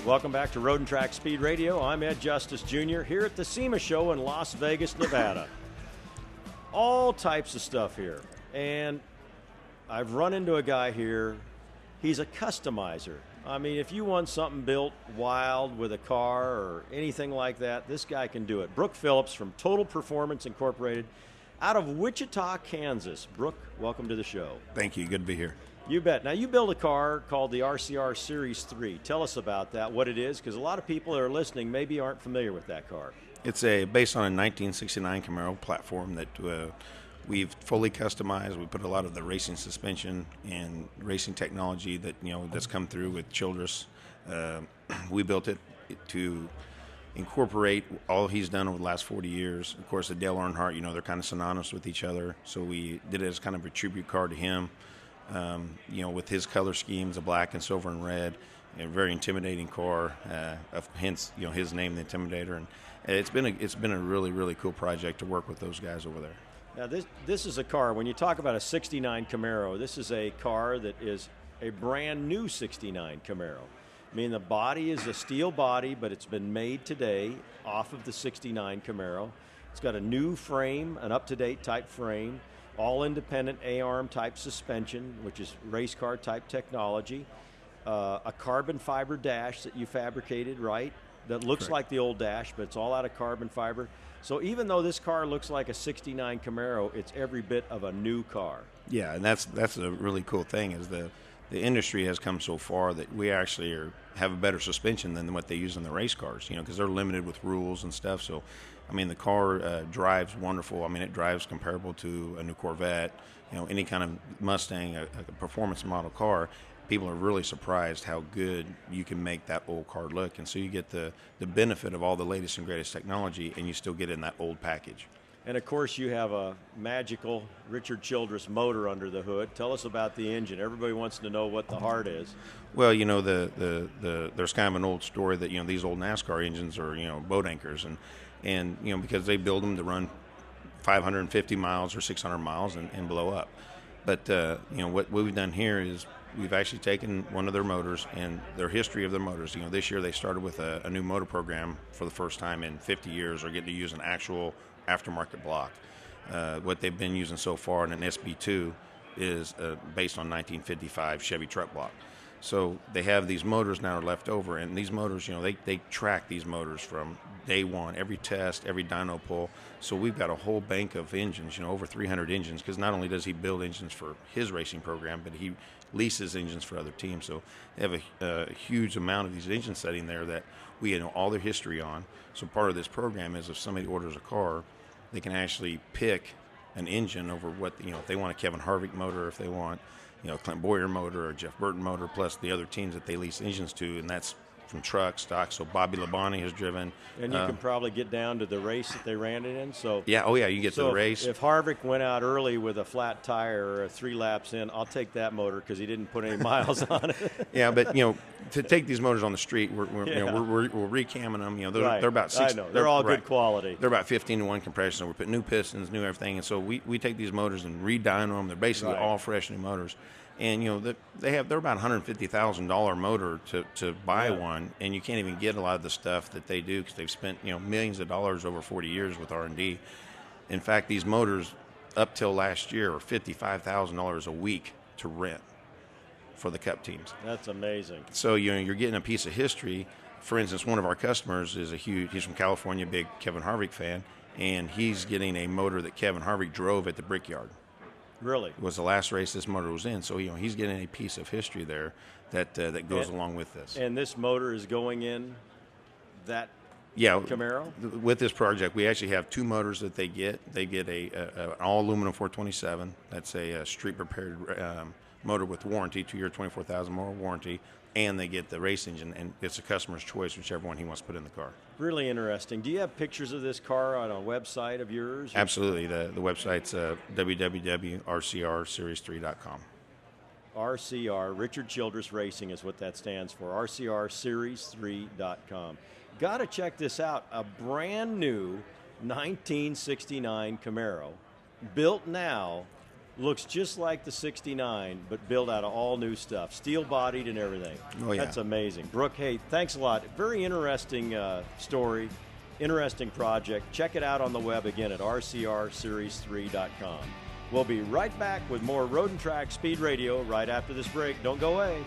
Welcome back to Road and Track Speed Radio. I'm Ed Justice Jr. here at the SEMA show in Las Vegas, Nevada. All types of stuff here. And I've run into a guy here. He's a customizer. I mean, if you want something built wild with a car or anything like that, this guy can do it. Brooke Phillips from Total Performance Incorporated out of Wichita, Kansas. Brooke, welcome to the show. Thank you. Good to be here. You bet. Now, you build a car called the RCR Series 3. Tell us about that, what it is, because a lot of people that are listening maybe aren't familiar with that car. It's based on a 1969 Camaro platform that we've fully customized. We put a lot of the racing suspension and racing technology that that's come through with Childress. We built it to incorporate all he's done over the last 40 years. Of course, the Dale Earnhardt, they're kind of synonymous with each other, so we did it as kind of a tribute car to him. With his color schemes of black and silver and red, a very intimidating car. Hence, his name, the Intimidator, and it's been a really, really cool project to work with those guys over there. Now, this is a car. When you talk about a '69 Camaro, this is a car that is a brand new '69 Camaro. I mean, the body is a steel body, but it's been made today off of the '69 Camaro. It's got a new frame, an up-to-date type frame. All independent A-arm type suspension, which is race car type technology, a carbon fiber dash that you fabricated, right? That looks Correct. Like the old dash, but it's all out of carbon fiber. So even though this car looks like a '69 Camaro, it's every bit of a new car. Yeah, and that's a really cool thing is the industry has come so far that we actually have a better suspension than what they use in the race cars, because they're limited with rules and stuff. So, I mean, the car drives wonderful. I mean, it drives comparable to a new Corvette, any kind of Mustang, a performance model car. People are really surprised how good you can make that old car look. And so you get the benefit of all the latest and greatest technology, and you still get it in that old package. And, of course, you have a magical Richard Childress motor under the hood. Tell us about the engine. Everybody wants to know what the heart is. Well, there's kind of an old story that, these old NASCAR engines are, boat anchors. And because they build them to run 550 miles or 600 miles and blow up. But, what we've done here is we've actually taken one of their motors and their history of their motors. This year they started with a new motor program for the first time in 50 years. They're getting to use an actual aftermarket block. What they've been using so far in an SB2 is based on 1955 Chevy truck block. So they have these motors now left over, and these motors, they track these motors from day one, every test, every dyno pull. So we've got a whole bank of engines, over 300 engines, because not only does he build engines for his racing program, but he leases engines for other teams. So they have a huge amount of these engines sitting there that we know all their history on. So part of this program is if somebody orders a car, they can actually pick an engine over what, if they want a Kevin Harvick motor, if they want, Clint Boyer motor or Jeff Burton motor, plus the other teams that they lease engines to, and that's from truck, stock. So Bobby Labonte has driven. And you can probably get down to the race that they ran it in. So yeah, you get to the race. If Harvick went out early with a flat tire or 3 laps in, I'll take that motor because he didn't put any miles on it. Yeah, but to take these motors on the street, we're recamming them. They're about 6. I know they're all good quality. They're about 15-to-1 compression. So we put new pistons, new everything, and so we take these motors and re-dyno them. They're basically all fresh new motors. And they're about $150,000 motor to buy one, and you can't even get a lot of the stuff that they do because they've spent millions of dollars over 40 years with R&D. In fact, these motors up till last year are $55,000 a week to rent for the Cup teams. That's amazing. So you're getting a piece of history. For instance, one of our customers is he's from California, big Kevin Harvick fan, and he's getting a motor that Kevin Harvick drove at the Brickyard. Really? It was the last race this motor was in. So, he's getting a piece of history there that goes along with this. And this motor is going in that Camaro? With this project, we actually have 2 motors that they get. They get an all-aluminum 427. That's a street-prepared motor with warranty, 2-year, 24,000 more warranty. And they get the race engine, and it's a customer's choice, whichever one he wants to put in the car. Really interesting. Do you have pictures of this car on a website of yours? Absolutely. The website's www.rcrseries3.com. RCR, Richard Childress Racing is what that stands for, rcrseries3.com. Got to check this out. A brand new 1969 Camaro, built now Looks just like the 69, but built out of all new stuff, steel-bodied and everything. Oh, yeah. That's amazing. Brooke, hey, thanks a lot. Very interesting story, interesting project. Check it out on the web again at rcrseries3.com. We'll be right back with more Road and Track Speed Radio right after this break. Don't go away.